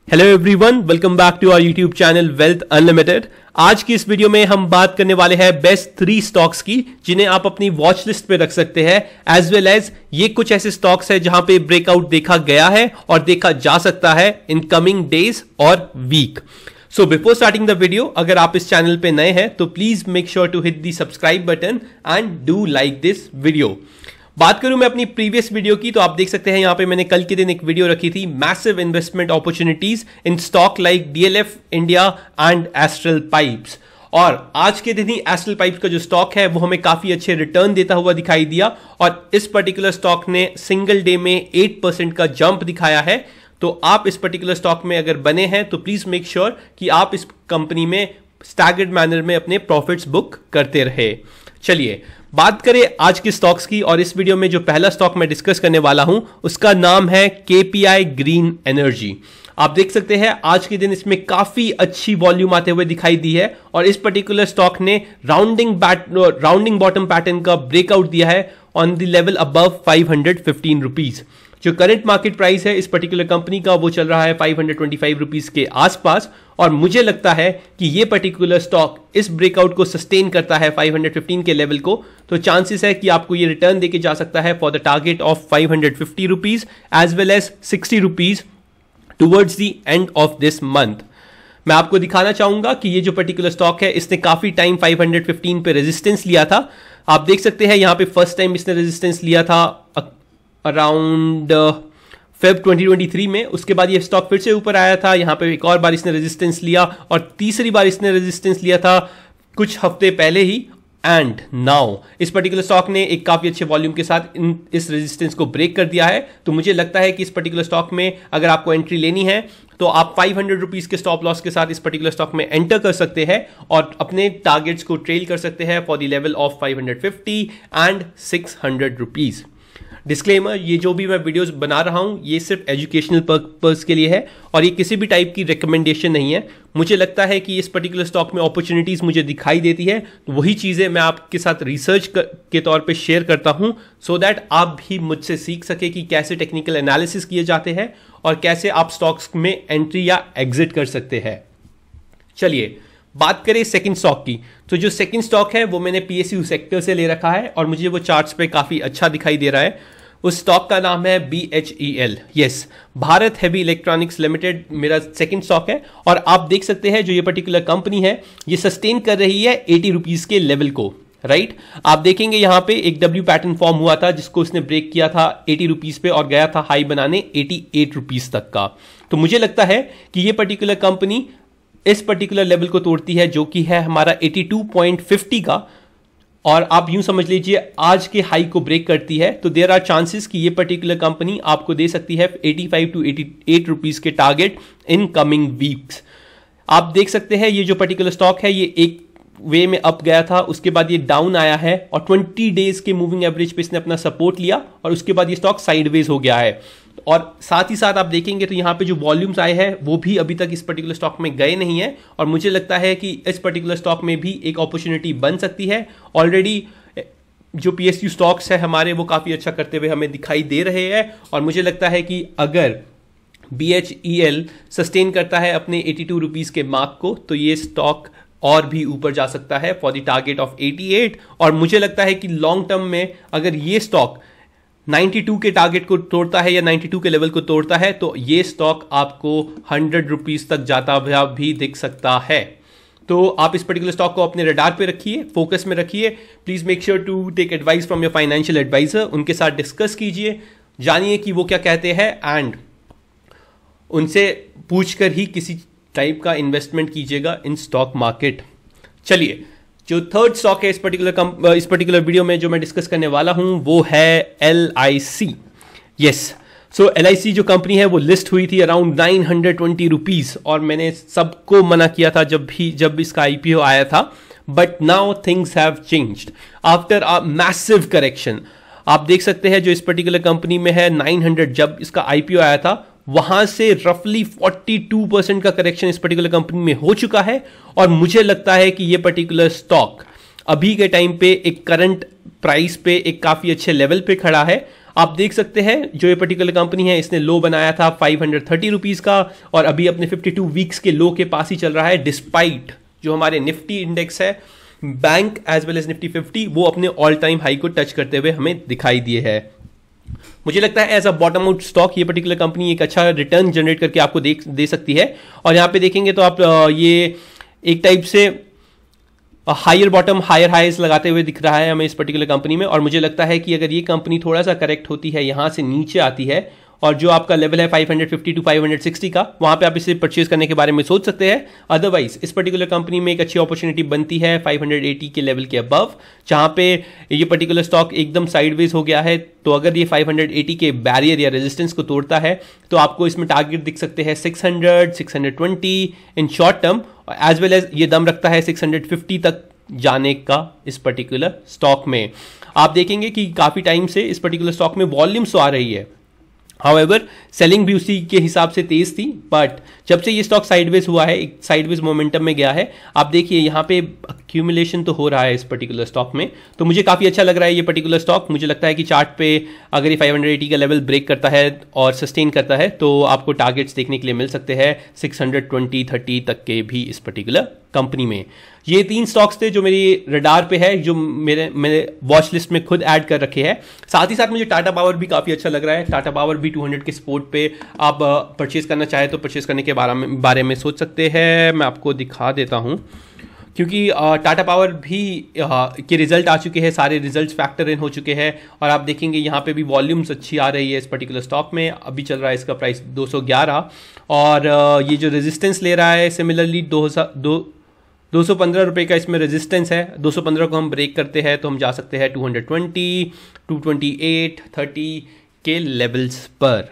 Hello everyone, welcome back to our YouTube channel wealth unlimited. आज की इस video में हम बात करने वाले हैं बेस्ट 3 स्टॉक्स की जिन्हें आप अपनी वॉच लिस्ट पे रख सकते हैं, एज वेल एज ये कुछ ऐसे स्टॉक्स हैं जहां पे ब्रेकआउट देखा गया है और देखा जा सकता है इन कमिंग डेज और week. So before starting the video, अगर आप इस चैनल पे नए हैं तो please make sure to hit the subscribe button and do like this video. बात करूं मैं अपनी प्रीवियस वीडियो की, तो आप देख सकते हैं यहां पे मैंने कल के दिन एक वीडियो रखी थी, massive investment opportunities in stock like DLF India and astral pipes. और आज के दिन ही एस्ट्रल पाइप्स का जो स्टॉक है वो हमें काफी अच्छे रिटर्न देता हुआ दिखाई दिया और इस पर्टिकुलर स्टॉक ने सिंगल डे में 8% का जंप दिखाया है। तो आप इस पर्टिकुलर स्टॉक में अगर बने हैं तो प्लीज मेक श्योर कि आप इस कंपनी में स्टैगर्ड मैनर में अपने प्रॉफिट्स बुक करते रहे। चलिए बात करें आज के स्टॉक्स की, और इस वीडियो में जो पहला स्टॉक मैं डिस्कस करने वाला हूं उसका नाम है केपीआई ग्रीन एनर्जी। आप देख सकते हैं आज के दिन इसमें काफी अच्छी वॉल्यूम आते हुए दिखाई दी है और इस पर्टिकुलर स्टॉक ने राउंडिंग बॉटम पैटर्न का ब्रेकआउट दिया है on the level above 515 rupees. जो करंट मार्केट प्राइस है इस पर्टिकुलर कंपनी का वो चल रहा है 525 रुपीज के आसपास, और मुझे लगता है कि ये पर्टिकुलर स्टॉक इस ब्रेकआउट को सस्टेन करता है 515 के लेवल को, तो चांसेस है कि आपको ये रिटर्न देके जा सकता है for the target of 550 rupees as well as 60 rupees towards the end of this month. मैं आपको दिखाना चाहूंगा कि ये जो पर्टिकुलर स्टॉक है इसने काफी टाइम 515 पे रेजिस्टेंस लिया था। आप देख सकते हैं यहां पे फर्स्ट टाइम इसने रेजिस्टेंस लिया था अराउंड फेब 2023 में। उसके बाद ये स्टॉक फिर से ऊपर आया था, यहां पे एक और बार इसने रेजिस्टेंस लिया और तीसरी बार इसने रेजिस्टेंस लिया था कुछ हफ्ते पहले ही, एंड नाउ इस पर्टिकुलर स्टॉक ने एक काफी अच्छे वॉल्यूम के साथ इस रेजिस्टेंस को ब्रेक कर दिया है। तो मुझे लगता है कि इस पर्टिकुलर स्टॉक में अगर आपको एंट्री लेनी है तो आप 500 रुपीज के स्टॉप लॉस के साथ इस पर्टिकुलर स्टॉक में एंटर कर सकते हैं और अपने टारगेट्स को ट्रेल कर सकते हैं for the level of 550 and 600 rupees. Disclaimer, ये जो भी मैं वीडियोस बना रहा हूं ये सिर्फ एजुकेशनल पर्पस के लिए है और ये किसी भी टाइप की रिकमेंडेशन नहीं है। मुझे लगता है कि इस पर्टिकुलर स्टॉक में अपॉर्चुनिटीज मुझे दिखाई देती है तो वही चीजें मैं आपके साथ रिसर्च के तौर पे शेयर करता हूं, सो दैट आप भी मुझसे सीख सके कि कैसे टेक्निकल एनालिसिस किए जाते हैं और कैसे आप स्टॉक्स में एंट्री या एग्जिट कर सकते हैं। चलिए बात करें सेकंड स्टॉक की, तो जो सेकंड स्टॉक है वो मैंने पीएसयू सेक्टर से ले रखा है और मुझे वो चार्ट्स पे काफी अच्छा दिखाई दे रहा है। उस स्टॉक का नाम है BHEL, yes, Bharat heavy electronics limited मेरा सेकंड स्टॉक है। और आप देख सकते हैं जो ये पर्टिकुलर कंपनी है ये सस्टेन कर रही है 80 रुपीज के लेवल को, राइट। आप देखेंगे यहां पे एक डब्ल्यू पैटर्न फॉर्म हुआ था जिसको उसने ब्रेक किया था 80 रुपीज पे और गया था हाई बनाने 88 रुपीज तक का। तो मुझे लगता है कि ये पर्टिकुलर कंपनी इस पर्टिकुलर लेवल को तोड़ती है जो कि है हमारा 82.50 का, और आप यूं समझ लीजिए आज के हाई को ब्रेक करती है तो देयर आर चांसेस कि ये पर्टिकुलर कंपनी आपको दे सकती है 85 टू 88 रुपीज के टारगेट इन कमिंग वीक्स। आप देख सकते हैं ये जो पर्टिकुलर स्टॉक है ये एक वे में अप गया था, उसके बाद ये डाउन आया है और 20 डेज के मूविंग एवरेज पे इसने अपना सपोर्ट लिया और उसके बाद ये स्टॉक साइडवेज हो गया है। और साथ ही साथ आप देखेंगे तो यहाँ पे जो वॉल्यूम्स आए हैं वो भी अभी तक इस पर्टिकुलर स्टॉक में गए नहीं है और मुझे लगता है कि इस पर्टिकुलर स्टॉक में भी एक अपॉर्चुनिटी बन सकती है। ऑलरेडी जो पीएसयू स्टॉक्स है हमारे वो काफी अच्छा करते हुए हमें दिखाई दे रहे हैं और मुझे लगता है कि अगर BHEL सस्टेन करता है अपने 82 रुपीज के मार्क को तो ये स्टॉक और भी ऊपर जा सकता है फॉर द टारगेट ऑफ 88। और मुझे लगता है कि लॉन्ग टर्म में अगर ये स्टॉक 92 के टारगेट को तोड़ता है या 92 के लेवल को तोड़ता है तो ये स्टॉक आपको 100 रुपीज तक जाता हुआ भी दिख सकता है। तो आप इस पर्टिकुलर स्टॉक को अपने रडार पे रखिए, फोकस में रखिए। Please make sure to take advice from your financial advisor, उनके साथ डिस्कस कीजिए, जानिए कि वो क्या कहते हैं एंड उनसे पूछकर ही किसी टाइप का इन्वेस्टमेंट कीजिएगा इन स्टॉक मार्केट। चलिए जो थर्ड स्टॉक है इस पर्टिकुलर वीडियो में जो मैं डिस्कस करने वाला हूं वो है LIC। यस, सो LIC जो कंपनी है वो लिस्ट हुई थी अराउंड 920 रुपीज और मैंने सबको मना किया था जब इसका IPO आया था, but now things have changed after a massive correction. आप देख सकते हैं जो इस पर्टिकुलर कंपनी में है 900, जब इसका IPO आया था वहां से रफली 42% का करेक्शन इस पर्टिकुलर कंपनी में हो चुका है और मुझे लगता है कि यह पर्टिकुलर स्टॉक अभी के टाइम पे एक करंट प्राइस पे एक काफी अच्छे लेवल पे खड़ा है। आप देख सकते हैं जो ये पर्टिकुलर कंपनी है इसने लो बनाया था 530 रुपीज का और अभी अपने 52 वीक्स के लो के पास ही चल रहा है, डिस्पाइट जो हमारे निफ्टी इंडेक्स है, bank as well as Nifty 50 वो अपने ऑल टाइम हाई को टच करते हुए हमें दिखाई दिए है। मुझे लगता है as a bottom out stock ये पर्टिकुलर कंपनी एक अच्छा रिटर्न जनरेट करके आपको दे सकती है। और यहां पे देखेंगे तो आप ये एक टाइप से हायर बॉटम हायर हाइज लगाते हुए दिख रहा है हमें इस पर्टिकुलर कंपनी में। और मुझे लगता है कि अगर ये कंपनी थोड़ा सा करेक्ट होती है, यहां से नीचे आती है और जो आपका लेवल है 550 टू 560 का, वहां पे आप इसे परचेज करने के बारे में सोच सकते हैं। अदरवाइज इस पर्टिकुलर कंपनी में एक अच्छी अपॉर्चुनिटी बनती है 580 के लेवल के अबव, जहां पे ये पर्टिकुलर स्टॉक एकदम साइडवेज हो गया है। तो अगर ये 580 के बैरियर या रेजिस्टेंस को तोड़ता है तो आपको इसमें टारगेट दिख सकते हैं 600, 620 in short term, as well as ये दम रखता है 650 तक जाने का इस पर्टिकुलर स्टॉक में। आप देखेंगे कि काफी टाइम से इस पर्टिकुलर स्टॉक में वॉल्यूम्स तो आ रही है, हाउएवर सेलिंग भी उसी के हिसाब से तेज थी, बट जब से ये स्टॉक साइडवेज हुआ है, एक साइडवेज मोमेंटम में गया है, आप देखिए यहाँ पे एक्यूमुलेशन तो हो रहा है इस पर्टिकुलर स्टॉक में। तो मुझे काफी अच्छा लग रहा है ये पर्टिकुलर स्टॉक। मुझे लगता है कि चार्ट पे अगर ये 580 का लेवल ब्रेक करता है और सस्टेन करता है तो आपको टारगेट्स देखने के लिए मिल सकते हैं 620, 30 तक के भी इस पर्टिकुलर कंपनी में। ये 3 स्टॉक्स थे जो मेरी रडार पे है, जो मेरे वॉच लिस्ट में खुद ऐड कर रखे हैं। साथ ही साथ मुझे टाटा पावर भी काफी अच्छा लग रहा है। टाटा पावर भी 200 के सपोर्ट पे आप परचेज करना चाहे तो परचेज करने के बारे में सोच सकते हैं। मैं आपको दिखा देता हूं, क्योंकि टाटा पावर भी के रिजल्ट आ चुके हैं, सारे रिजल्ट्स फैक्टर इन हो चुके हैं और आप देखेंगे यहाँ पे भी वॉल्यूम्स अच्छी आ रही है इस पर्टिकुलर स्टॉक में। अभी चल रहा है इसका प्राइस 211 और ये जो रेजिस्टेंस ले रहा है सिमिलरली 215 रुपये का इसमें रेजिस्टेंस है। 215 को हम ब्रेक करते हैं तो हम जा सकते हैं 220, 228, 30 के लेवल्स पर,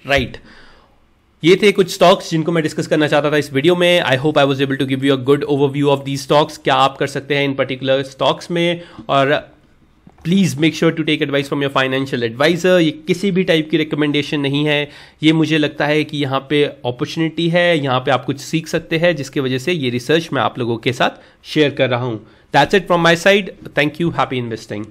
राइट। ये थे कुछ स्टॉक्स जिनको मैं डिस्कस करना चाहता था इस वीडियो में। I hope I was able to give you a good overview of these stocks. क्या आप कर सकते हैं इन पर्टिकुलर स्टॉक्स में, और please make sure to take advice from your financial advisor. ये किसी भी टाइप की रिकमेंडेशन नहीं है, ये मुझे लगता है कि यहाँ पे अपॉर्चुनिटी है, यहाँ पे आप कुछ सीख सकते हैं, जिसकी वजह से ये रिसर्च मैं आप लोगों के साथ शेयर कर रहा हूँ। That's it from my side, thank you, happy investing.